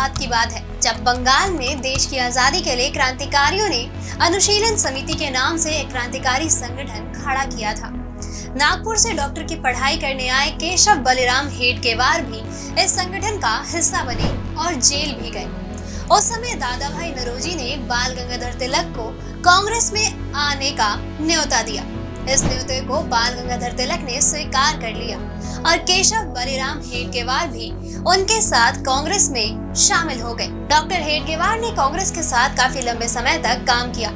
बाद की बात है जब बंगाल में देश की आजादी के लिए क्रांतिकारियों ने अनुशीलन समिति के नाम से एक क्रांतिकारी संगठन खड़ा किया था। नागपुर से डॉक्टर की पढ़ाई करने आए केशव बलिराम हेडगेवार भी इस संगठन का हिस्सा बने और जेल भी गए। उस समय दादा भाई नौरोजी ने बाल गंगाधर तिलक को कांग्रेस में आने का न्योता दिया। इस न्योते को बाल गंगाधर तिलक ने स्वीकार कर लिया और केशव बलिराम हेडगेवार भी उनके साथ कांग्रेस में शामिल हो गए। डॉक्टर हेडगेवार ने कांग्रेस के साथ काफी लंबे समय तक काम किया,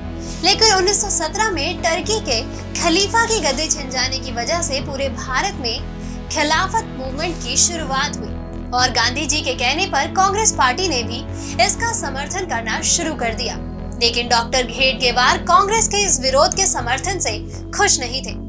लेकिन 1917 में टर्की के खलीफा की गद्दी छिन जाने की वजह से पूरे भारत में खिलाफत मूवमेंट की शुरुआत हुई और गांधी जी के कहने पर कांग्रेस पार्टी ने भी इसका समर्थन करना शुरू कर दिया। लेकिन डॉक्टर हेडगेवार कांग्रेस के इस विरोध के समर्थन से खुश नहीं थे।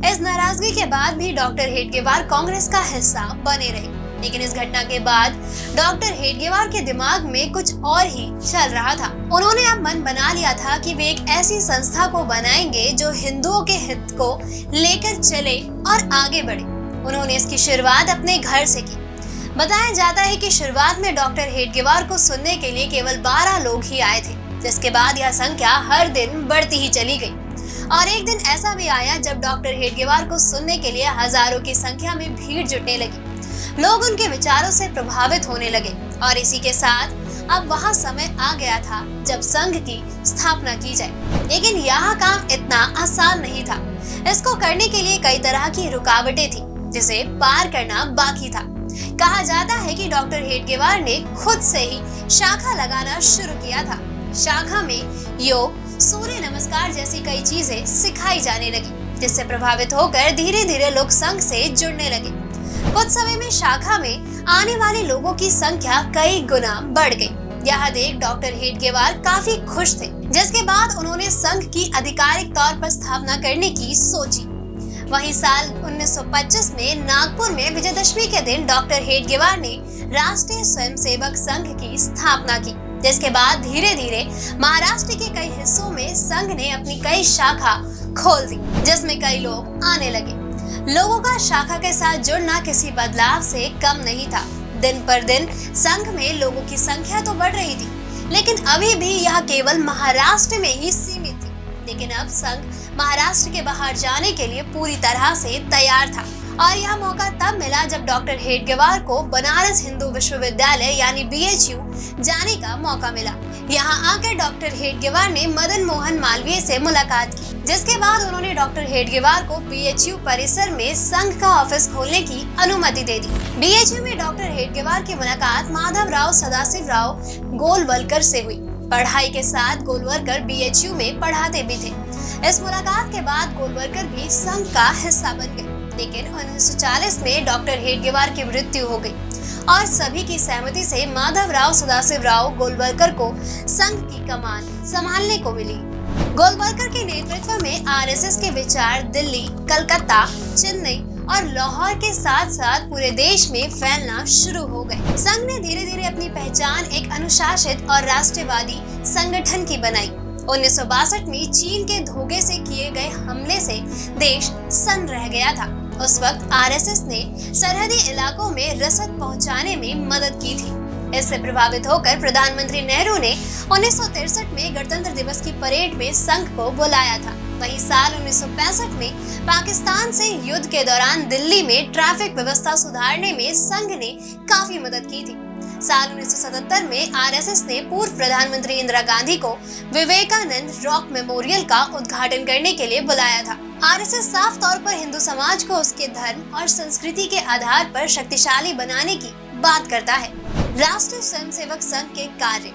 इस नाराजगी के बाद भी डॉक्टर हेडगेवार कांग्रेस का हिस्सा बने रहे, लेकिन इस घटना के बाद डॉक्टर हेडगेवार के दिमाग में कुछ और ही चल रहा था। उन्होंने अब मन बना लिया था कि वे एक ऐसी संस्था को बनाएंगे जो हिंदुओं के हित को लेकर चले और आगे बढ़े। उन्होंने इसकी शुरुआत अपने घर से की। बताया जाता है कि शुरुआत में डॉक्टर हेडगेवार को सुनने के लिए केवल 12 लोग ही आए थे, जिसके बाद यह संख्या हर दिन बढ़ती ही चली गई और एक दिन ऐसा भी आया जब डॉक्टर हेडगेवार को सुनने के लिए हजारों की संख्या में भीड़ जुटने लगी। लोग उनके विचारों से प्रभावित होने लगे और इसी के साथ अब वह समय आ गया था जब संघ की स्थापना की जाए। लेकिन यह काम इतना आसान नहीं था। इसको करने के लिए कई तरह की रुकावटें थी, जिसे पार करना बाकी था। कहा जाता है कि डॉक्टर हेडगेवार ने खुद से ही शाखा लगाना शुरू किया था। शाखा में योग, सूर्य नमस्कार जैसी कई चीजें सिखाई जाने लगी, जिससे प्रभावित होकर धीरे धीरे लोग संघ से जुड़ने लगे। कुछ समय में शाखा में आने वाले लोगों की संख्या कई गुना बढ़ गई। यह देख डॉक्टर हेडगेवार काफी खुश थे, जिसके बाद उन्होंने संघ की आधिकारिक तौर पर स्थापना करने की सोची। वहीं साल 1925 में नागपुर में विजयदशमी के दिन डॉक्टर हेडगेवार ने राष्ट्रीय स्वयंसेवक संघ की स्थापना की, जिसके बाद धीरे धीरे महाराष्ट्र के कई हिस्सों में संघ ने अपनी कई शाखा खोल दी, जिसमें कई लोग आने लगे। लोगों का शाखा के साथ जुड़ना किसी बदलाव से कम नहीं था। दिन पर दिन संघ में लोगों की संख्या तो बढ़ रही थी, लेकिन अभी भी यह केवल महाराष्ट्र में ही सीमित थी। लेकिन अब संघ महाराष्ट्र के बाहर जाने के लिए पूरी तरह से तैयार था और यह मौका तब मिला जब डॉक्टर हेडगेवार को बनारस हिंदू विश्वविद्यालय यानी BHU जाने का मौका मिला। यहाँ आकर डॉक्टर हेडगेवार ने मदन मोहन मालवीय से मुलाकात की, जिसके बाद उन्होंने डॉक्टर हेडगेवार को BHU परिसर में संघ का ऑफिस खोलने की अनुमति दे दी। BHU में डॉक्टर हेडगेवार की मुलाकात माधवराव सदाशिवराव गोलवलकर से हुई। पढ़ाई के साथ गोलवलकर BHU में पढ़ाते भी थे। इस मुलाकात के बाद गोलवलकर भी संघ का हिस्सा बन गए, लेकिन 1940 में डॉक्टर हेडगेवार की मृत्यु हो गई और सभी की सहमति से माधवराव सदाशिवराव गोलवलकर को संघ की कमान संभालने को मिली। गोलवलकर के नेतृत्व में RSS के विचार दिल्ली, कलकत्ता, चेन्नई और लाहौर के साथ साथ पूरे देश में फैलना शुरू हो गए। संघ ने धीरे धीरे अपनी पहचान एक अनुशासित और राष्ट्रवादी संगठन की बनाई। 1962 में चीन के धोखे से किए गए हमले से देश सन्न रह गया था। उस वक्त RSS ने सरहदी इलाकों में रसद पहुंचाने में मदद की थी। इससे प्रभावित होकर प्रधानमंत्री नेहरू ने 1963 में गणतंत्र दिवस की परेड में संघ को बुलाया था। वहीं साल 1965 में पाकिस्तान से युद्ध के दौरान दिल्ली में ट्रैफिक व्यवस्था सुधारने में संघ ने काफी मदद की थी। साल 1977 में RSS ने पूर्व प्रधानमंत्री इंदिरा गांधी को विवेकानंद रॉक मेमोरियल का उद्घाटन करने के लिए बुलाया था। RSS साफ तौर पर हिंदू समाज को उसके धर्म और संस्कृति के आधार पर शक्तिशाली बनाने की बात करता है। राष्ट्रीय स्वयंसेवक संघ के कार्य।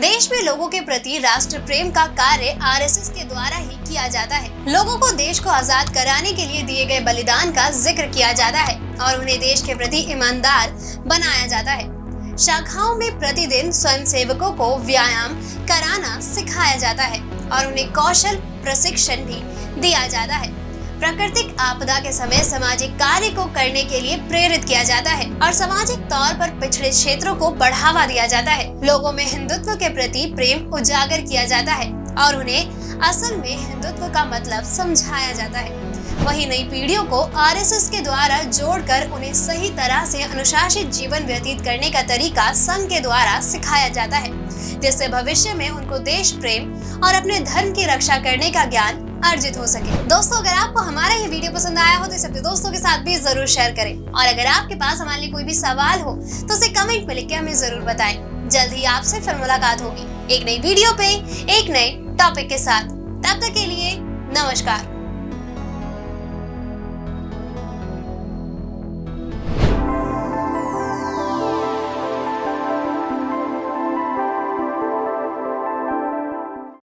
देश में लोगों के प्रति राष्ट्र प्रेम का कार्य RSS के द्वारा ही किया जाता है। लोगों को देश को आजाद कराने के लिए दिए गए बलिदान का जिक्र किया जाता है और उन्हें देश के प्रति ईमानदार बनाया जाता है। शाखाओं में प्रतिदिन स्वयंसेवकों को व्यायाम कराना सिखाया जाता है और उन्हें कौशल प्रशिक्षण भी दिया जाता है। प्राकृतिक आपदा के समय सामाजिक कार्य को करने के लिए प्रेरित किया जाता है और सामाजिक तौर पर पिछड़े क्षेत्रों को बढ़ावा दिया जाता है। लोगों में हिंदुत्व के प्रति प्रेम उजागर किया जाता है और उन्हें असल में हिंदुत्व का मतलब समझाया जाता है। वहीं नई पीढ़ियों को आरएसएस के द्वारा जोड़कर उन्हें सही तरह से अनुशासित जीवन व्यतीत करने का तरीका संघ के द्वारा सिखाया जाता है, जिससे भविष्य में उनको देश प्रेम और अपने धर्म की रक्षा करने का ज्ञान अर्जित हो सके। दोस्तों, अगर आपको हमारा ये वीडियो पसंद आया हो तो इसे अपने दोस्तों के साथ भी जरूर शेयर करें, और अगर आपके पास हमारे लिए कोई भी सवाल हो तो उसे कमेंट में लिख के हमें जरूर बताएं। जल्द ही आपसे फिर मुलाकात होगी एक नई वीडियो पे एक नए टॉपिक के साथ। तब तक के लिए नमस्कार।